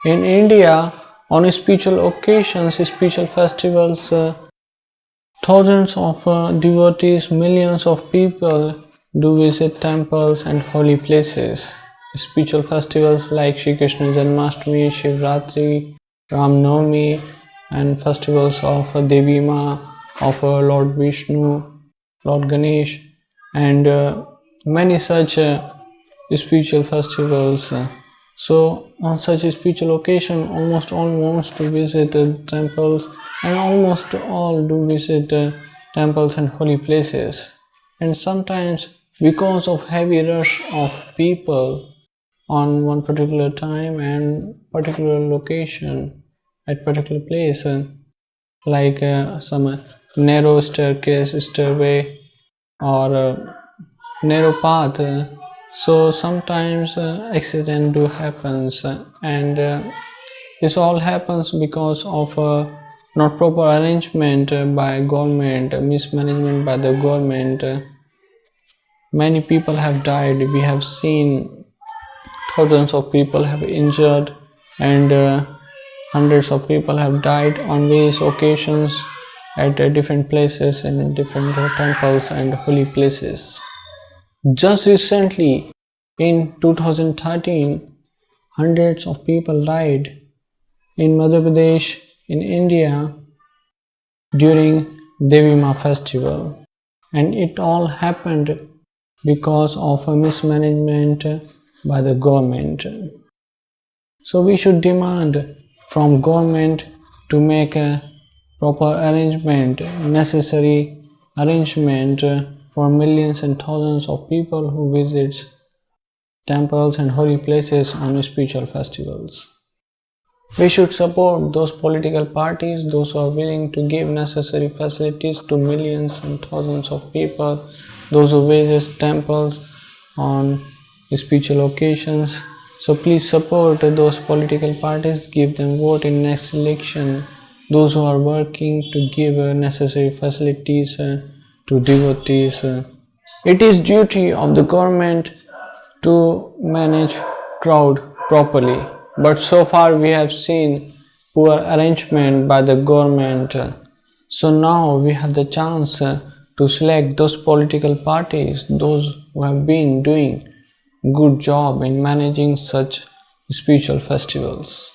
In India, on spiritual occasions, spiritual festivals, thousands of devotees, millions of people do visit temples and holy places. Spiritual festivals like Sri Krishna Janmastami, ratri, navami, and festivals of Devi of Lord Vishnu, Lord Ganesh, and many such spiritual festivals. So on such a spiritual occasion, almost all wants to visit temples, and almost all do visit temples and holy places. And sometimes because of heavy rush of people on one particular time and particular location at particular place, like some narrow stairway, or narrow path, so sometimes accident do happens, and this all happens because of not proper arrangement by government, mismanagement by the government. Many people have died. We have seen thousands of people have injured, and hundreds of people have died on various occasions at different places in different temples and holy places. Just recently, in 2013, hundreds of people died in Madhya Pradesh, in India, during Devi festival, and it all happened because of a mismanagement by the government. So we should demand from government to make a proper arrangement, necessary arrangement for millions and thousands of people who visit temples and holy places on spiritual festivals. We should support those political parties, those who are willing to give necessary facilities to millions and thousands of people, those who visit temples on spiritual occasions. So please support those political parties, give them vote in next election, those who are working to give necessary facilities to devotees. It is duty of the government to manage crowd properly, but so far we have seen poor arrangement by the government. So now we have the chance to select those political parties, those who have been doing good job in managing such spiritual festivals.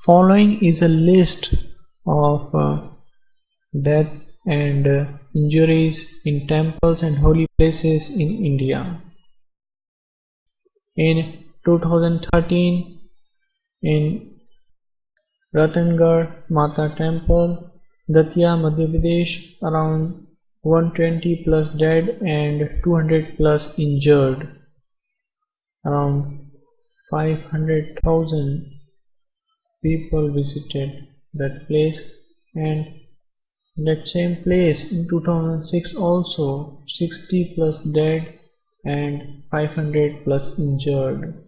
Following is a list of deaths and injuries in temples and holy places in India. In 2013, in Ratangad Mata Temple, Datya, Madhya Pradesh, around 120 plus dead and 200 plus injured. Around 500,000 people visited that place, and that same place in 2006 also 60 plus dead and 500 plus injured.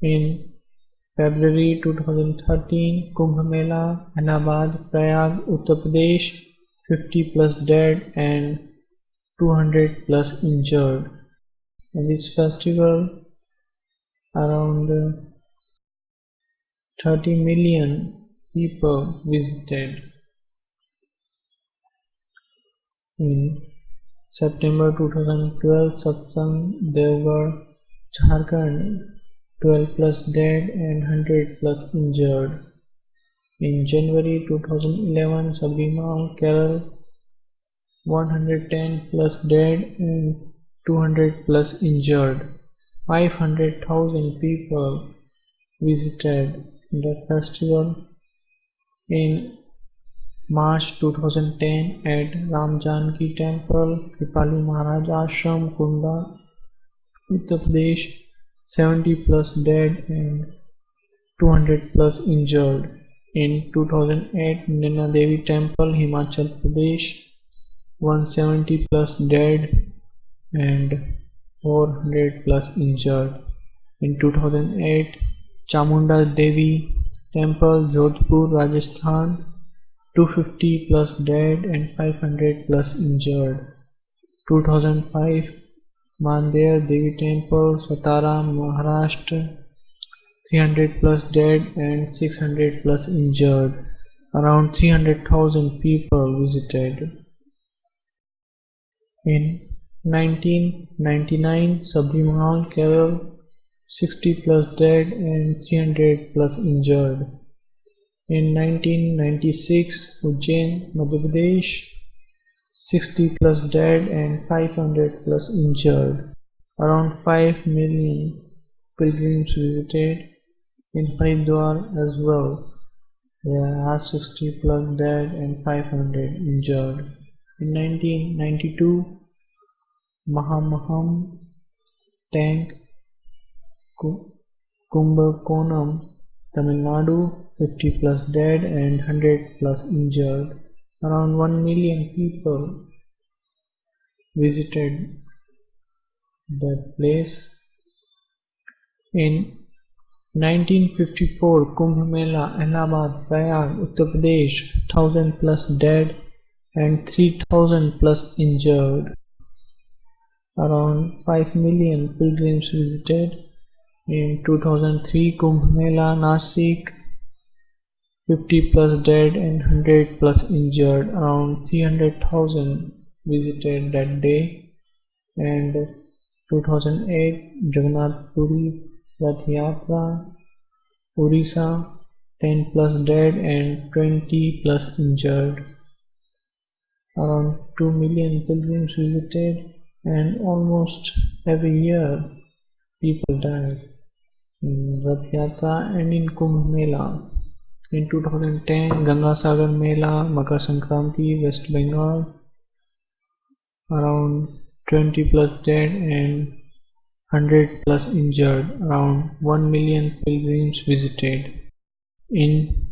In February 2013, Kumbh Mela, Allahabad, Prayag, Uttar Pradesh, 50 plus dead and 200 plus injured. In this festival, around 30 million people visited. In September 2012, Satsang, Devgarh, Jharkhand, 12 plus dead and 100 plus injured. In January 2011, Sabrimala, Kerala, 110 plus dead and 200 plus injured. 500,000 people visited the festival. In March 2010, at Ram Janki Temple, Kripali Maharaj Ashram, Kunda, Uttar Pradesh, 70 plus dead and 200 plus injured. In 2008, Naina Devi Temple, Himachal Pradesh, 170 plus dead and 400 plus injured. In 2008, Chamunda Devi Temple, Jodhpur, Rajasthan, 250 plus dead and 500 plus injured. 2005, Madhya Devi Temple, Satara, Maharashtra, 300 plus dead and 600 plus injured. Around 300,000 people visited. In 1999, Sabrimahal, Kerala, 60 plus dead and 300 plus injured. In 1996, Ujjain, Madhya Pradesh, 60 plus dead and 500 plus injured. Around 5 million pilgrims visited. In Haridwar as well, there are 60 plus dead and 500 injured. In 1992, Mahamaham tank Kumbakonam, Tamil Nadu, 50 plus dead and 100 plus injured. Around 1 million people visited that place. In 1954, Kumbh Mela, Allahabad, Prayag, Uttar Pradesh, 1000 plus dead and 3000 plus injured. Around 5 million pilgrims visited. In 2003, Kumbh Mela, Nasik, 50 plus dead and 100 plus injured. Around 300,000 visited that day. And 2008, Jagannath Puri, Rath Yatra, Orissa, 10 plus dead and 20 plus injured. Around 2 million pilgrims visited, and almost every year people die in Rath Yatra and in Kumbh Mela. In 2010, Ganga Sagar Mela, Makar Sankranti, West Bengal, around 20 plus dead and 100 plus injured. Around 1 million pilgrims visited. In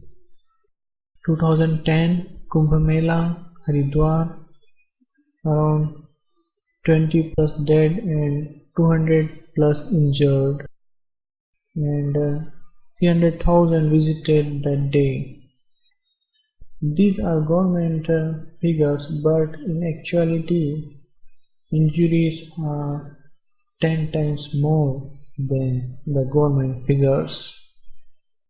2010, Kumbh Mela, Haridwar, around 20 plus dead and 200 plus injured, and 300,000 visited that day. These are government figures, but in actuality, injuries are 10 times more than the government figures.